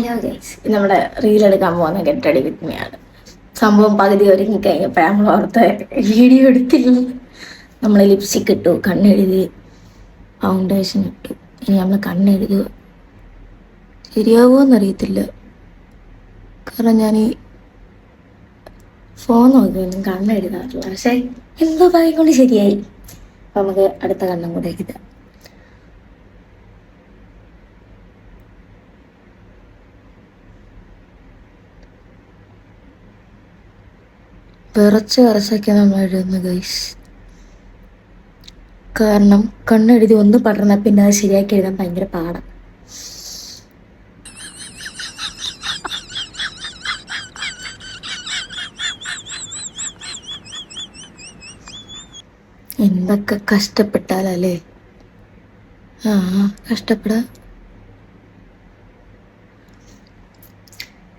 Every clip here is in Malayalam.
ഹലോ ഗൈസ്, നമ്മുടെ റീലെടുക്കാൻ പോകുന്ന ഗെറ്റടി വിത്ത് മീ ആണ്. സംഭവം പകുതി ഒരുങ്ങി കഴിഞ്ഞപ്പോൾ നമ്മൾ ഓർത്ത് വീഡിയോ എടുത്തില്ല. നമ്മൾ ലിപ്സ്റ്റിക് ഇട്ടു, കണ്ണെഴുതി, ഫൗണ്ടേഷൻ ഇട്ടു. ഇനി നമ്മൾ കണ്ണെഴുതുക. ശരിയാവുമോയെന്നറിയത്തില്ല, കാരണം ഞാൻ ഈ ഫോൺ നോക്കിയൊന്നും കണ്ണെഴുതാറില്ല. പക്ഷേ എന്തോ ഭാഗ്യം കൊണ്ട് ശരിയായി. അപ്പം നമുക്ക് അടുത്ത കണ്ണും കൂടെ എഴുതാം. വിറച്ചൊക്കെ നമ്മൾ എഴുതുന്നു ഗൈസ്. കാരണം കണ്ണെഴുതി ഒന്ന് പടർന്ന പിന്നെ അത് ശരിയാക്കി എഴുതാൻ ഭയങ്കര പാടാണ്. എന്തൊക്കെ കഷ്ടപ്പെട്ടാലല്ലേ. കഷ്ടപ്പെടാ.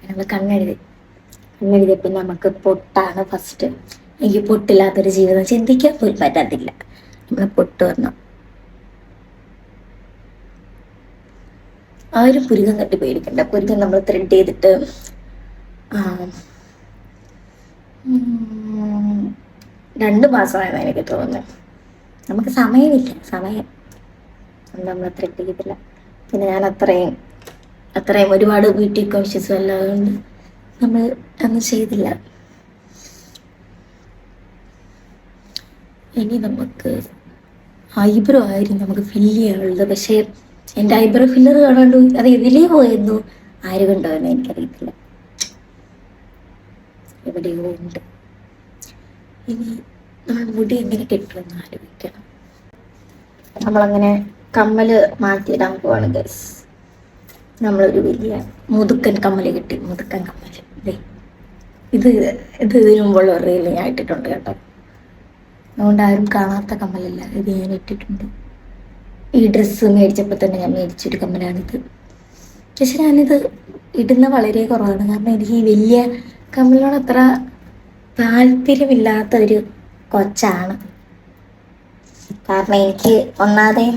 ഞങ്ങൾ കണ്ണെഴുതിയ പിന്നെ നമുക്ക് പൊട്ടാണ് ഫസ്റ്റ്. എനിക്ക് പൊട്ടില്ലാത്തൊരു ജീവിതം ചിന്തിക്കാൻ പോലും പറ്റത്തില്ല. നമ്മൾ പൊട്ട് വരണം. ആരും പുരുകം കെട്ടി പേടിക്കണ്ട. പുരുകം നമ്മൾ ത്രെഡ് ചെയ്തിട്ട് 2 മാസമായെന്ന് എനിക്ക് തോന്നുന്നു. നമുക്ക് സമയം നമ്മൾ ത്രെഡ് ചെയ്തില്ല. പിന്നെ ഞാൻ അത്രയും ഒരുപാട് ബ്യൂട്ടി കോൺഷ്യസും അല്ലാതുകൊണ്ട് നമ്മൾ അന്ന് ചെയ്തില്ല. ഇനി നമുക്ക് ഐബ്രോ ആയിരുന്നു നമുക്ക് ഫില്ല് ചെയ്യാനുള്ളത്. പക്ഷേ എൻ്റെ ഐബ്രോ ഫില്ലർ കാണാണ്ട് അത് ഇതിലേ പോയെന്നു ആര് കണ്ടോയെന്ന് എനിക്കറിയത്തില്ല. എവിടെയോ ഉണ്ട്. ഇനി നമ്മൾ മുടി എങ്ങനെ കെട്ടുമെന്ന് ആലോചിക്കണം. നമ്മളങ്ങനെ കമ്മല് മാറ്റിയിടാൻ പോവാണ് ഗൈസ്. നമ്മളൊരു വലിയ മുതുക്കൻ കമ്മല് കിട്ടി. മുതുക്കൻ കമ്മല് ഇത് ഇതിനു മുമ്പുള്ള റീൽ ഞാൻ ഇട്ടിട്ടുണ്ട് കേട്ടോ. അതുകൊണ്ട് ആരും കാണാത്ത കമ്മലല്ല, ഇത് ഞാൻ ഇട്ടിട്ടുണ്ട്. ഈ ഡ്രസ്സ് മേടിച്ചപ്പോൾ തന്നെ ഞാൻ മേടിച്ചൊരു കമ്മലാണിത്. പക്ഷെ ഞാനിത് ഇടുന്ന വളരെ കുറവാണ്. കാരണം എനിക്ക് ഈ വലിയ കമ്മലിനോട് അത്ര താല്പര്യമില്ലാത്ത ഒരു കൊച്ചാണ്. കാരണം എനിക്ക് ഒന്നാതെ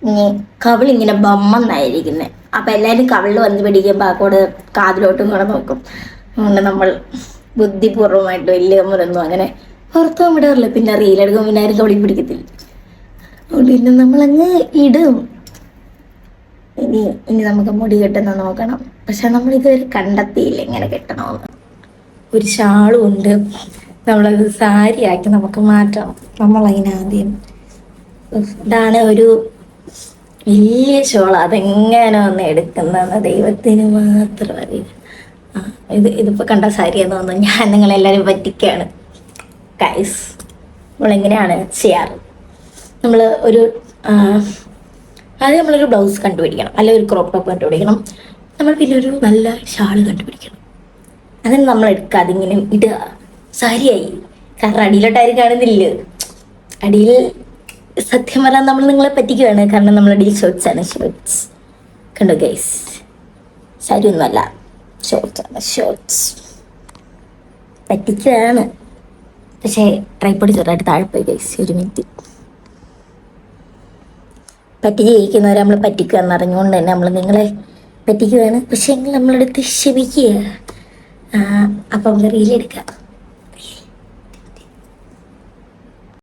ഇനി കവിളിങ്ങനെ ബമ്മെന്നായിരിക്കുന്നത്. അപ്പം എല്ലാവരും കവിളിൽ വന്ന് പിടിക്കുമ്പോൾ ആക്കോട് കാതിലോട്ടും കൂടെ നോക്കും. അതുകൊണ്ട് നമ്മൾ ബുദ്ധിപൂർവ്വമായിട്ട് വലിയ കമ്മലൊന്നും അങ്ങനെ പുറത്തും വിടാറില്ല. പിന്നെ റീലെടുക്കും, പിന്നെ ആരും കവിളി പിടിക്കത്തില്ല. അതുകൊണ്ട് പിന്നെ നമ്മളങ്ങ് ഇടും. ഇനി നമുക്ക് മുടി കെട്ടുന്ന നോക്കണം. പക്ഷെ നമ്മളിതുവരെ കണ്ടെത്തിയില്ല എങ്ങനെ കെട്ടണമെന്ന്. ഒരു ഷാളും ഉണ്ട്, നമ്മളത് സാരിയാക്കി നമുക്ക് മാറ്റണം. നമ്മളതിനാദ്യം ഇതാണ് ഒരു വലിയ ഷോൾ. അതെങ്ങനെ ഒന്ന് എടുക്കുന്നതെന്ന് ദൈവത്തിന് മാത്രം അറിയാം. ഇതിപ്പോൾ കണ്ട സാരിയെന്ന് തോന്നുന്നു. ഞാൻ നിങ്ങളെല്ലാവരും പറ്റിക്കുകയാണ് ഗൈസ്. നമ്മളെങ്ങനെയാണ് ചെയ്യാറ്? നമ്മൾ ആദ്യം നമ്മളൊരു ബ്ലൗസ് കണ്ടുപിടിക്കണം, അല്ലെങ്കിൽ ഒരു ക്രോപ്പ് ടോപ്പ് കണ്ടുപിടിക്കണം. നമ്മൾ പിന്നെ ഒരു നല്ല ഷാള് കണ്ടുപിടിക്കണം. അതിന് നമ്മൾ എടുക്കുക, അതിങ്ങനെ ഇടുക, സാരിയായി. കാരണം അടിയിലോട്ടാരും കാണുന്നില്ല. അടിയിൽ സത്യം പറഞ്ഞാൽ നമ്മൾ നിങ്ങളെ പറ്റിക്കുകയാണ്. കാരണം നമ്മളടിയിൽ ഷോർട്ട്സാണ്. ഷോർട്ട്സ് കണ്ടോ ഗൈസ്? സാരി ഒന്നുമല്ല, ഷോർട്ട്സാണ്. ഷോർട്ട്സ് പറ്റിക്കുകയാണ്. പക്ഷേ ട്രൈപ്പോഡ് ചെറുതായിട്ട് താഴെ പോയി ഗൈസ്. ഒരു മിനിറ്റ്. പറ്റിച്ച് ജയിക്കുന്നവരെ നമ്മൾ പറ്റിക്കുക എന്നറിഞ്ഞുകൊണ്ട് തന്നെ നമ്മൾ നിങ്ങളെ പറ്റിക്കുകയാണ്. പക്ഷേ എങ്കിൽ നമ്മളെടുത്ത് ക്ഷമിക്കുക. അപ്പം നമുക്ക് റീലെടുക്കാം.